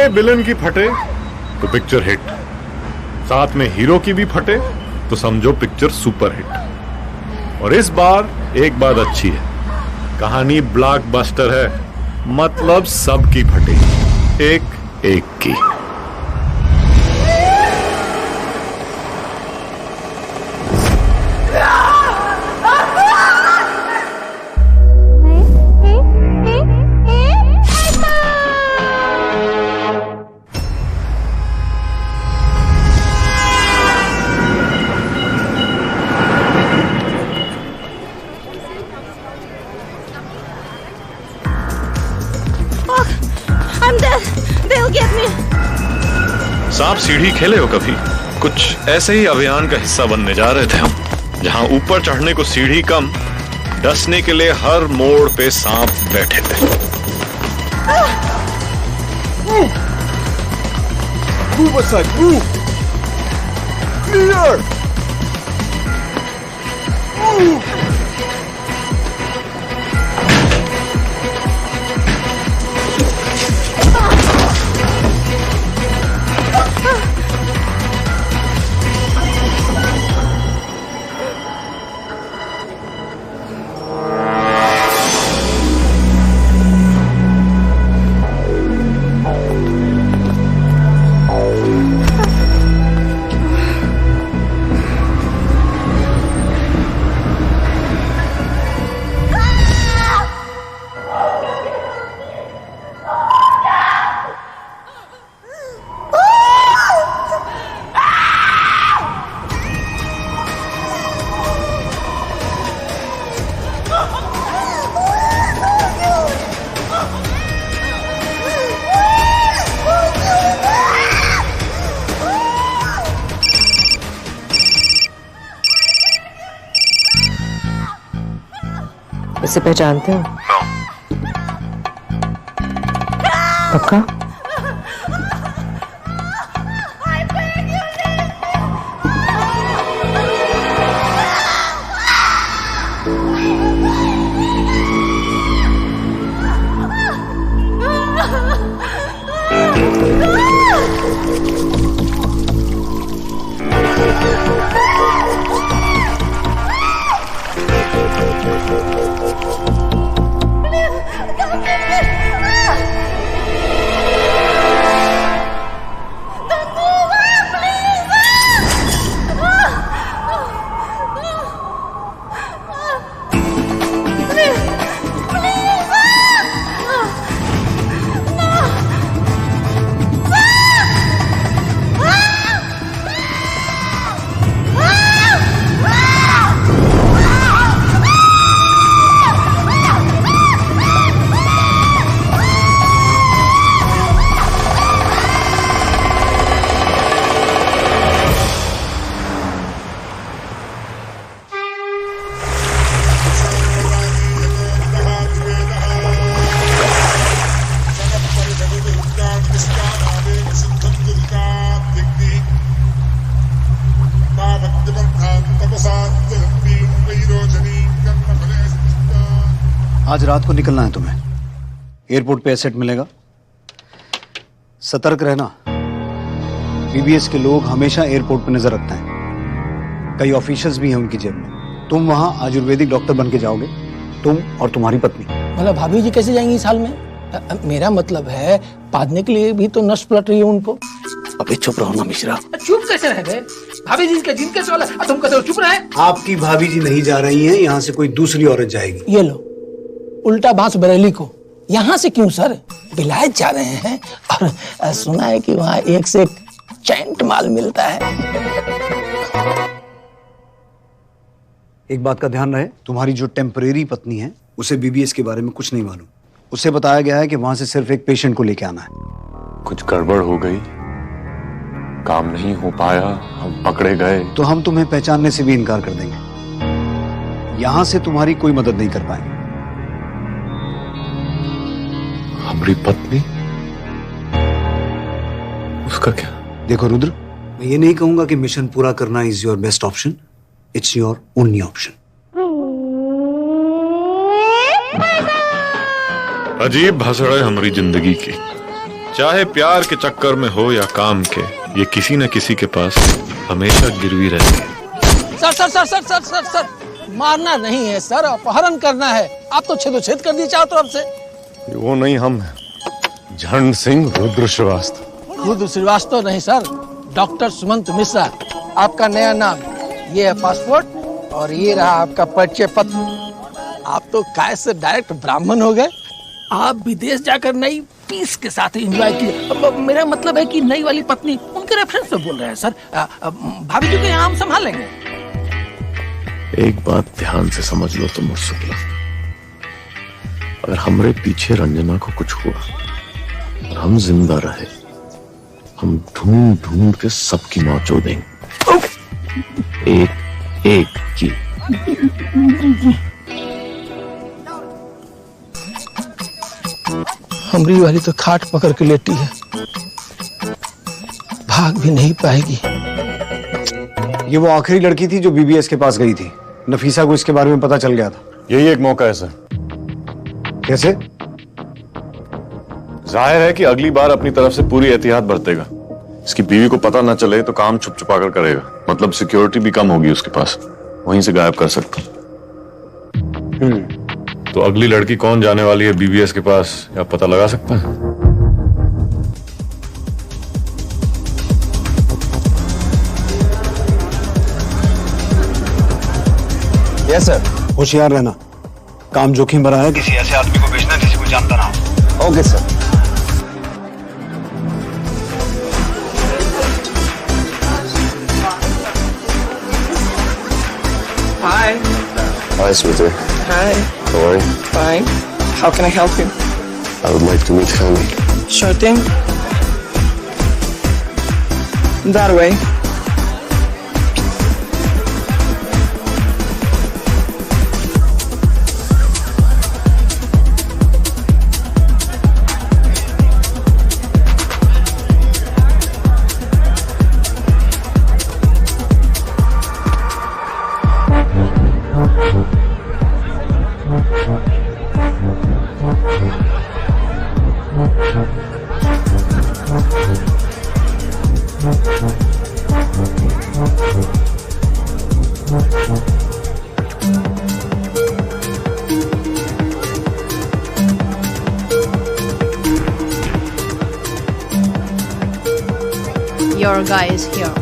अरे विलन की फटे तो पिक्चर हिट, साथ में हीरो की भी फटे तो समझो पिक्चर सुपर हिट। और इस बार एक बात अच्छी है, कहानी ब्लॉकबस्टर है, मतलब सबकी फटेगी, एक एक की। सांप सीढ़ी खेले हो कभी? कुछ ऐसे ही अभियान का हिस्सा बनने जा रहे थे हम, जहां ऊपर चढ़ने को सीढ़ी कम, डसने के लिए हर मोड़ पे सांप बैठे थे। Move aside, move! Clear! Move! इसे पहचानते हो? पक्का? आज रात को निकलना है तुम्हें। एयरपोर्ट पे एसेट मिलेगा, सतर्क रहना। बीबीएस के लोग हमेशा एयरपोर्ट पे नजर रखते हैं, कई ऑफिशियल्स भी हैं उनकी जेब में। तुम वहां आयुर्वेदिक डॉक्टर बन के जाओगे, तुम और तुम्हारी पत्नी। मतलब भाभी जी कैसे जाएंगी इस हाल में? मेरा मतलब है पादने के लिए भी तो नस पलट रही है उनको। अबे चुप रहो ना मिश्रा। चुप कैसे रह गए? भाभी जी का जिनके सवाल है, तुम कैसे चुप रहे? आपकी भाभी जी नहीं जा रही हैं, यहाँ से कोई दूसरी औरत जाएगी। ये लो उल्टा बांस बरेली को। यहाँ से क्यों सर? विलायत जा रहे हैं और सुना है कि वहाँ एक से एक चैंट माल मिलता है। एक बात का ध्यान रहे, तुम्हारी जो टेम्परेरी पत्नी है उसे बीबीएस के बारे में कुछ नहीं मालूम। उसे बताया गया है कि वहां से सिर्फ एक पेशेंट को लेके आना है। कुछ गड़बड़ हो गई, काम नहीं हो पाया, हम पकड़े गए तो हम तुम्हें पहचानने से भी इनकार कर देंगे। यहां से तुम्हारी कोई मदद नहीं कर पाएंगे। हमारी पत्नी, उसका क्या? देखो रुद्र, मैं ये नहीं कहूंगा कि मिशन पूरा करना is your best option, it's your only option. अजीब भसड़ है हमारी जिंदगी की। चाहे प्यार के चक्कर में हो या काम के, ये किसी न किसी के पास हमेशा गिरवी रहती है। Sir sir sir sir sir sir sir मारना नहीं है सर, अपहरण करना है। आप तो छेदोछेद कर दिए चारों तरफ से। वो नहीं, हम हैं झंड सिंह रुद्र श्रीवास्तव। रुद्र श्रीवास्तव नहीं सर, डॉक्टर सुमंत मिश्रा। आपका नया नाम, ये है पासपोर्ट और ये रहा आपका परिचय पत्र। आप तो काय से डायरेक्ट ब्राह्मण हो गए। आप विदेश जाकर नई पीस के साथ एंजॉय किए। मेरा मतलब है कि नई वाली पत्नी, उनके रेफरेंस पे बोल रहे हैं सर। भाभी जी को यहाँ हम संभाल लेंगे। एक बात ध्यान से समझ लो तुम और शुक्ला, अगर हमरे पीछे रंजना को कुछ हुआ और हम जिंदा रहे, हम ढूंढ ढूंढ के सबकी मौत देंगे, एक एक की। हमरी वाली तो खाट पकड़ के लेटी है, भाग भी नहीं पाएगी। ये वो आखिरी लड़की थी जो बीबीएस के पास गई थी। नफीसा को इसके बारे में पता चल गया था। यही एक मौका है सर। कैसे? जाहिर है कि अगली बार अपनी तरफ से पूरी एहतियात बरतेगा। इसकी बीवी को पता ना चले तो काम छुप छुपा कर करेगा, मतलब सिक्योरिटी भी कम होगी उसके पास, वहीं से गायब कर सकता। तो अगली लड़की कौन जाने वाली है बीबीएस के पास, या पता लगा सकता है? Yes sir. होशियार रहना, काम जोखिम भरा है। किसी ऐसे आदमी को भेजना जिसे कोई जानता ना हो। Okay sir. Hi. Hi, sweetie. Hi. How are you? Fine. How can I help you? I would like to meet Hani. Sure thing. That way. Your guy is here.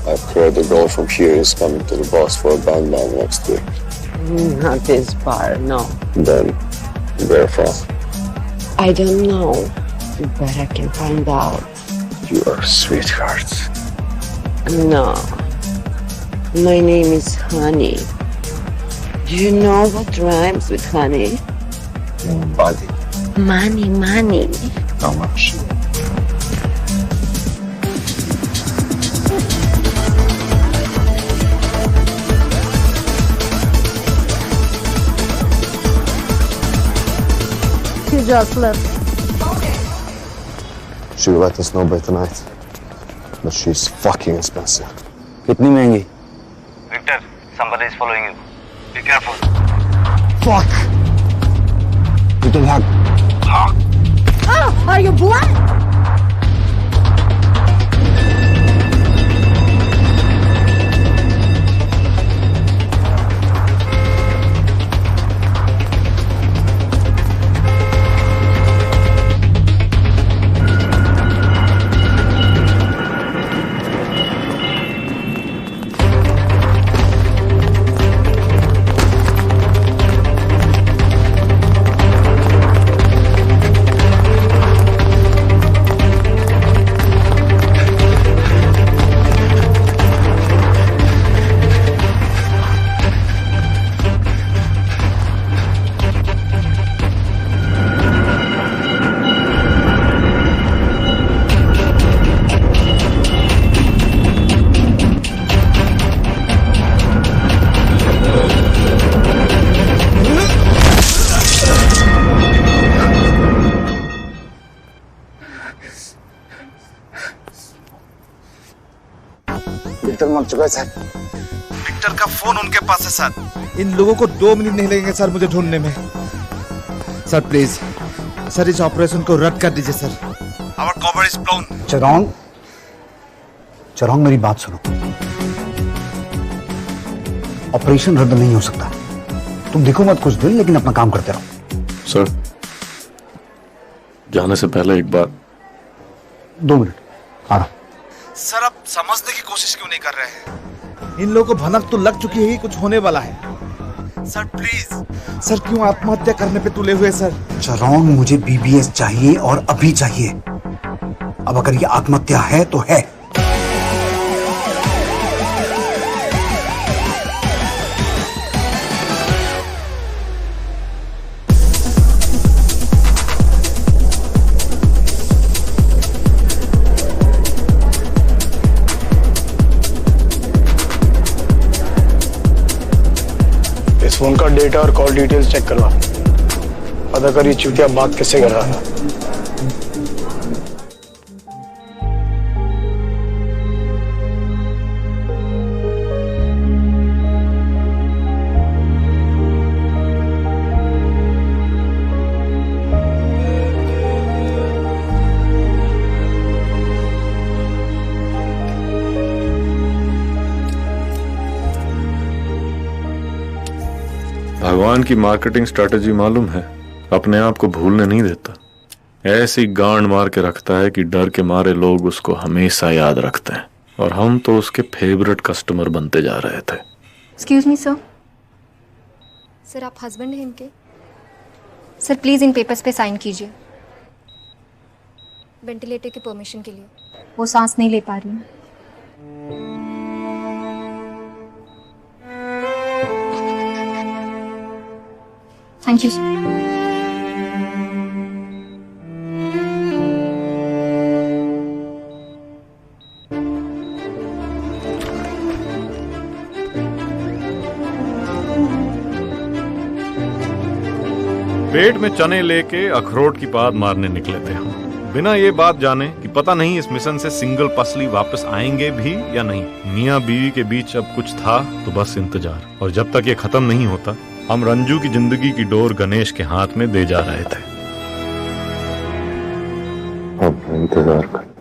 I've heard the girl from here is coming to the boss for a band down next week. Not this bar, no. Then, where from? I don't know, but I can find out. You are a sweetheart. No. My name is Honey. Do you know what rhymes with honey? Body. Money, money. How much? You just left. She will let us know by tonight. But she's fucking expensive. कितनी महंगी? Victor, somebody is following you. Be careful. Fuck! Victor, भाग. Oh, are you blind? Victor मर चुका है sir. Victor का phone उनके पास है sir. इन लोगों को 2 मिनट नहीं लगेंगे सर मुझे ढूंढने में। सर प्लीज सर इस ऑपरेशन को रद्द कर दीजिए sir. Our cover is blown. चरौंग मेरी बात सुनो। ऑपरेशन रद्द नहीं हो सकता। तुम देखो मत कुछ दिन, लेकिन अपना काम करते रहो। सर जाने से पहले एक बार 2 मिनट आ रहा। सर आप समझने की कोशिश क्यों नहीं कर रहे हैं? इन लोगों को भनक तो लग चुकी है कि कुछ होने वाला है। सर प्लीज सर क्यों आत्महत्या करने पे तुले हुए सर? चरौंग मुझे बीबीएस चाहिए और अभी चाहिए। अब अगर ये आत्महत्या है तो है। फोन का डेटा और कॉल डिटेल्स चेक करवा, पता कर ये चूतिया बात किससे कर रहा था। भगवान की मार्केटिंग स्ट्रेटेजी मालूम है, अपने आप को भूलने नहीं देता। ऐसी गांड मार के रखता है कि डर के मारे लोग उसको हमेशा याद रखते हैं, और हम तो उसके फेवरेट कस्टमर बनते जा रहे थे। Excuse me sir. सर आप हस्बैंड हैं इनके? सर प्लीज इन पेपर्स पे साइन कीजिए, वेंटिलेटर की परमिशन के लिए। वो सांस नहीं ले पा रही है। Thank you sir. पेट में चने लेके अखरोट की पात मारने निकले थे हम, बिना ये बात जाने कि पता नहीं इस मिशन से सिंगल पसली वापस आएंगे भी या नहीं। मियाँ बीवी के बीच अब कुछ था तो बस इंतजार, और जब तक ये खत्म नहीं होता हम रंजू की जिंदगी की डोर गणेश के हाथ में दे जा रहे थे। अब इंतजार कर।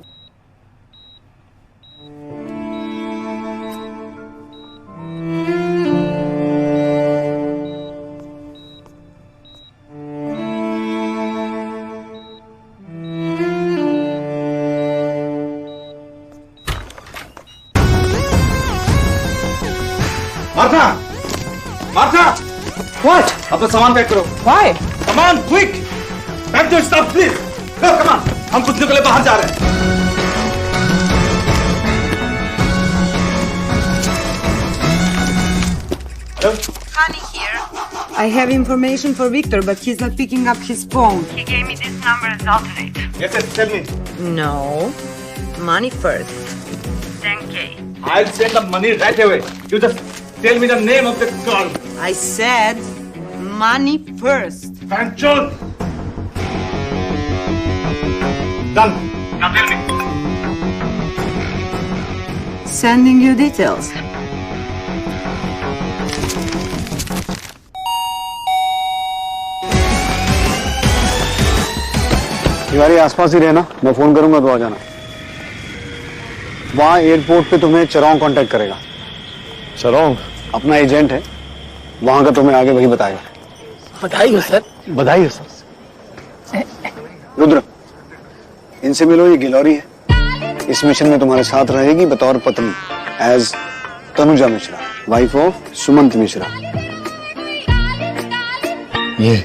मार्था! मार्था! What? अपना सामान पैक करो। Why? Come on, quick! Pack your stuff, please. Come on. हम कुछ निकले बाहर जा रहे हैं। Honey here. I have information for Victor, but he's not picking up his phone. He gave me this number as alternate. Yes, yes, tell me. No. Money first. 10K. I'll send the money right away. You just tell me the name of the girl. I said money first. Panchon. Done. Now tell me. Sending you details. तुम्हारे आसपास ही रहना, मैं phone करूंगा तो आ जाना। वहां airport पे तुम्हें चरौंग कांटेक्ट करेगा। चरौंग अपना एजेंट है, वहां का तुम्हें आगे वही बताएगा। बधाई हो सर। बधाई हो सर। रुद्र, इनसे मिलो, ये गिलौरी है। इस मिशन में तुम्हारे साथ रहेगी बतौर पत्नी, as Tanuja Mishra, wife of Sumant Mishra. ये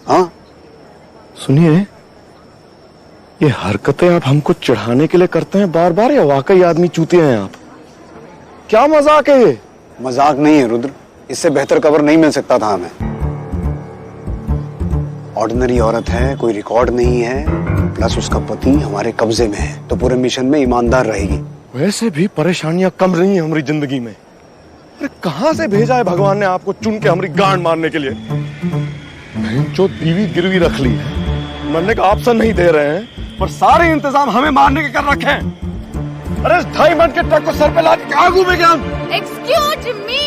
हाँ सुनिए, ये हरकतें आप हमको चिढ़ाने के लिए करते हैं बार बार, या वाकई आदमी चूते हैं आप? क्या मजाक है ये? मजाक नहीं है रुद्र, इससे बेहतर कवर नहीं मिल सकता था हमें। ऑर्डिनरी औरत है, कोई रिकॉर्ड नहीं है, प्लस उसका पति हमारे कब्जे में है, तो पूरे मिशन में ईमानदार रहेगी। वैसे भी परेशानियां कम रही हैं हमारी जिंदगी में। अरे कहां से भेजा है भगवान ने आपको चुन के हमारी गांड मारने के लिए? जो बीवी गिरवी रख ली है, मरने का ऑप्शन नहीं दे रहे हैं, पर सारे इंतजाम हमें मारने के कर रखे हैं। अरे डायमंड के ट्रक को सर पे लाद कहाँ घूमेंगे हम? एक्सक्यूज मी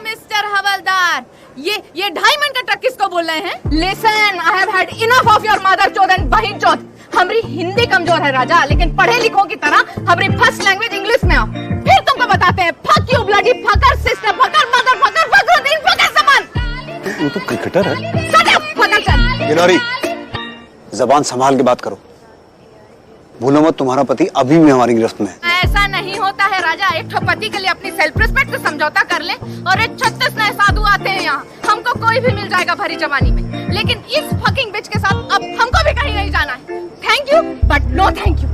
मिस्टर हवलदार, ये डायमंड का ट्रक किसको बोल रहे हैं? Listen, I have had enough of your mother चोद एंड बहन चोद। हमारी हिंदी कमजोर है राजा, लेकिन पढ़े लिखों की तरह हमारी फर्स्ट लैंग्वेज इंग्लिश में आओ, फिर तुमको बताते हैं। Fuck you bloody fucker, sister fucker, mother fucker, Fakhruddin fucker समान। वो तो क्रिकेटर है। शट अप फकर चल। गिलोरी, जबान संभाल के बात करो। भूलो मत तुम्हारा पति अभी भी हमारी गिरफ्त में है। ऐसा नहीं होता है राजा, एक ठो पति के लिए अपनी सेल्फ रिस्पेक्ट से समझौता कर ले। और एक 36 नए साधु आते हैं यहाँ, हमको कोई भी मिल जाएगा भरी जवानी में, लेकिन इस फकिंग बिच के साथ अब हमको भी कहीं नहीं जाना है। Thank you but no thank you.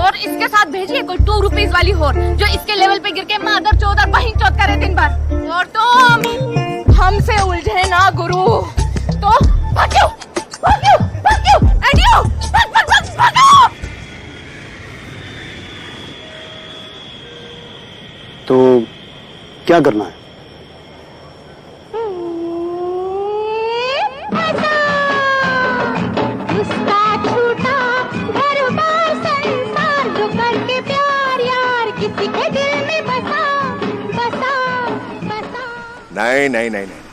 और इसके साथ भेजिए कोई 2 रुपीज वाली होर, जो इसके लेवल पे गिर के मादर चौथ और बहन चौथ करे दिन भर। और तुम हमसे उलझे ना गुरु, तो भाग यू, भाग यू, भाग यू, एंड यू, भाग भाग भाग भागो। तो क्या करना है? उसका छूटा घर बार संसार, जो करके प्यार यार किसी के दिल में बसा बसा बसा। नहीं नहीं नहीं नहीं,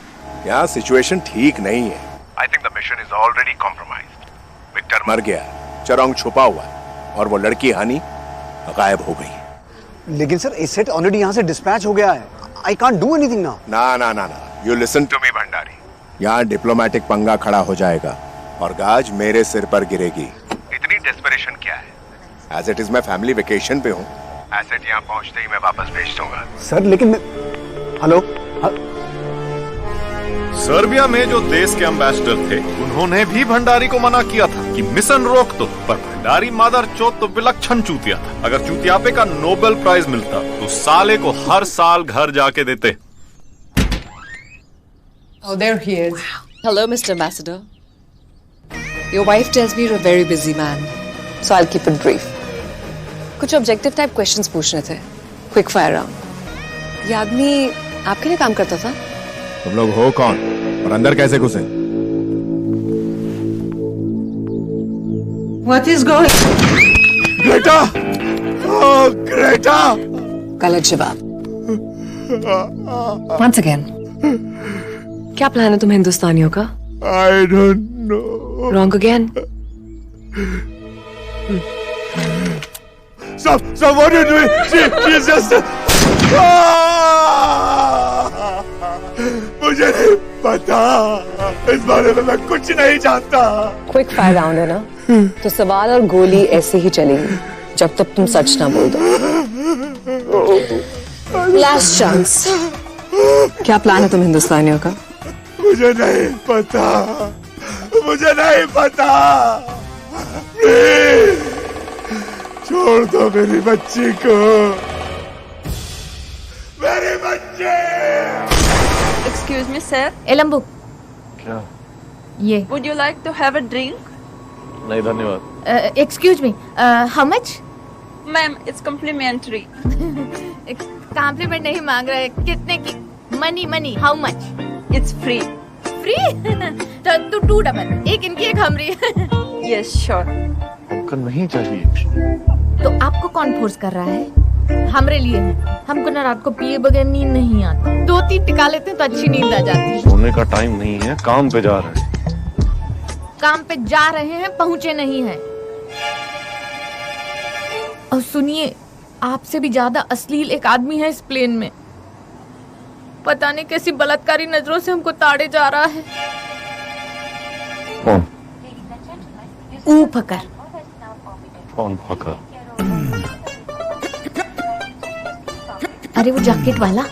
यहाँ सिचुएशन ठीक नहीं है। I think the mission is already compromised. Victor मर गया, चरोंग छुपा हुआ है, और वो लड़की हानि गायब हो गई। लेकिन सर एसेट ऑलरेडी यहाँ से डिस्पैच हो गया है। I can't do anything now. ना ना ना ना, you listen to me Bhandari. यहाँ डिप्लोमेटिक पंगा खड़ा हो जाएगा और गाज मेरे सिर पर गिरेगी। इतनी डेस्परेशन क्या है? एज इट इज मैं फैमिली वेकेशन पे हूँ। एसेट यहाँ पहुँचते ही मैं वापस भेज दूंगा। सर लेकिन मैं... हेलो सर्बिया में जो देश के एम्बेसडर थे, उन्होंने भी भंडारी को मना किया था कि मिशन रोक दो, पर भंडारी मादर चौथ तो विलक्षण चूतिया था। अगर चूतियापे का नोबेल प्राइज मिलता तो साले को हर साल घर जाके देते। Oh, there he is. Hello, Mr. Ambassador. Your wife tells me you're a very busy man, so I'll keep it brief. कुछ objective type questions पूछने थे, quick fire round. ये आदमी आपके लिए काम करता था? तुम लोग हो कौन और अंदर कैसे घुसे? What is going? Greta! Oh, Greta! गलत जवाब। Once again. क्या प्लान है तुम हिंदुस्तानियों का? I don't know. Wrong again. So what are you doing? She is just. मुझे नहीं पता, इस बारे में मैं कुछ नहीं जानता। क्विक फायर राउंड है ना, तो सवाल और गोली ऐसे ही चलेगी जब तक तुम सच ना बोल दो। Last chance. क्या प्लान है तुम हिंदुस्तानियों का? मुझे नहीं पता, मुझे नहीं पता। प्लीज छोड़ दो मेरी बच्ची को, मेरी बच्ची। Excuse me, sir. एलम्बू, क्या? ये Would you like to have a drink? नहीं धन्यवाद। Excuse me, how much? Ma'am, it's complimentary. Compliment नहीं मांग रहे, कितने की? Money money, how much? It's free. Free? तो 2 डबल, एक इनकी एक हमरी। Yes, sure. हमको नहीं चाहिए। तो आपको कौन फोर्स कर रहा है? हमरे लिए है। हमको ना रात को पिए बगैर नींद नहीं आती। 2-3 टिका लेते हैं तो अच्छी नींद आ जाती है। सोने का टाइम नहीं है, काम पे जा रहे हैं। काम पे जा रहे हैं, पहुंचे नहीं हैं। और सुनिए, आपसे भी ज्यादा अश्लील एक आदमी है इस प्लेन में। पता नहीं कैसी बलात्कारी नजरों से हमको ताड़े जा रहा है। कौन? ऊ फकर। कौन फकर? अरे वो जैकेट वाला।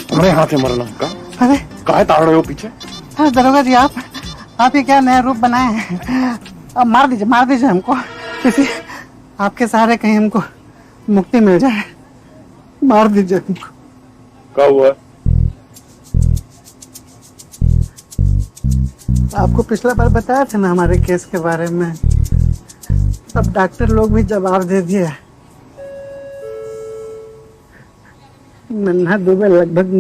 तुम्हारे हाथ में मरना का? अरे काहे ताड़ रहे हो पीछे? अरे दरोगा जी, आप ये क्या नया रूप बनाए हैं? अब मार दीजिए हमको, किसी आपके सहारे कहीं हमको मुक्ति मिल जाए। मार दीजिए हमको। क्या हुआ? आपको पिछला बार बताया था ना हमारे केस के बारे में अब डॉक्टर लोग भी जवाब दे दिए। नन्हा दुबे लगभग